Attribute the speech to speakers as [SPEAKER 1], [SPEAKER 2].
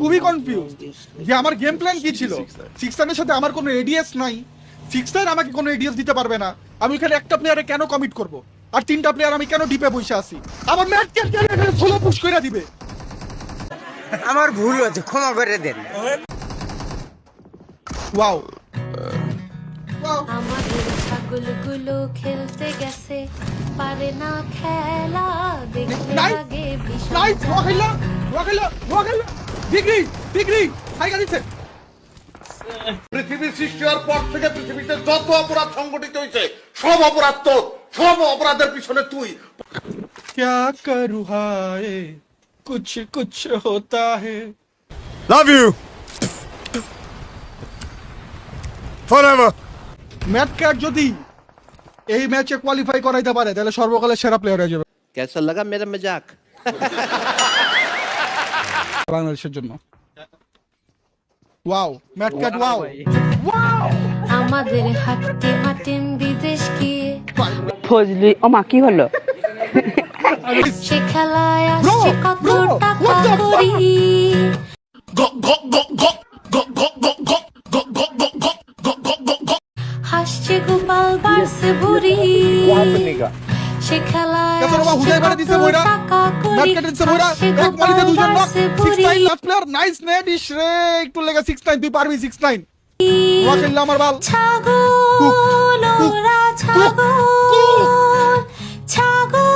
[SPEAKER 1] খুবই কনফিউজ যে আমার গেম প্ল্যান কি ছিল। সিক্সটানের সাথে আমার কোনো এডিএস নাই, সিক্সটার আমাকে কোনো এডিএস দিতে পারবে না। আমি এখানে একটা প্লেয়ারে কেন কমিট করব, আর তিনটা প্লেয়ার আমি কেন ডিপে বসে আছি? আমার ম্যাচ ক্যারিয়ারে ফুল পুশ করে দিবে।
[SPEAKER 2] আমার ভুল হয়েছে, ক্ষমা করে দেন।
[SPEAKER 1] ওয়াও
[SPEAKER 3] আমাদের ছাগলগুলো খেলতে গেছে, পারে না খেলা, দেখতে লাগে
[SPEAKER 1] নাইস ওয়াহিলা ওয়াহিলা ওয়াহিলা ডিগ্রি ডিগ্রি হাইগা দিচ্ছে।
[SPEAKER 4] পৃথিবী সৃষ্টি হওয়ার পর থেকে পৃথিবীতে যত অপরাধ সংগঠিত হয়েছে সব অপরাধ তোর, সব অপরাধের পিছনে তুই।
[SPEAKER 1] क्या करूँ हाय कुछ कुछ होता है।
[SPEAKER 5] Love you forever.
[SPEAKER 1] ম্যাট ক্যাট যদি এই ম্যাচে কোয়ালিফাই করাইতে পারে তাহলে সর্বকালের সেরা প্লেয়ার হয়ে যাবে
[SPEAKER 6] कैसा लगा मेरा मजाक?
[SPEAKER 1] বাংলাদেশের জন্য। ওয়াও ম্যাট ক্যাট ওয়াও।
[SPEAKER 3] আমাদের হাতে মাটিন বিদেশ গিয়ে
[SPEAKER 7] ফজলি ওমা কি হলো?
[SPEAKER 3] সে খেলায় আসছে কত টাকা করি, হাসছে গোপাল বাড়ছে বুড়ি, সে খেলায়
[SPEAKER 1] কেসর বাবা হুদাই বাড়ি দিছে বইরা,
[SPEAKER 3] টাকা
[SPEAKER 1] ম্যাট
[SPEAKER 3] করি,
[SPEAKER 1] ক্যাট দিছে বইরা,
[SPEAKER 3] হাসছে
[SPEAKER 1] এক মারিতে
[SPEAKER 3] গোপাল
[SPEAKER 1] দুজন নক।
[SPEAKER 3] বাড়ছে
[SPEAKER 1] 69
[SPEAKER 3] বুড়ি।
[SPEAKER 1] লাস্ট প্লেয়ার নাইস নেট ইশ রে, একটু লাগা 69 তুই পারবি 69। ওয়াকিল্লা আমার বাল
[SPEAKER 3] ছাগল ওরা ছাগল ছাগল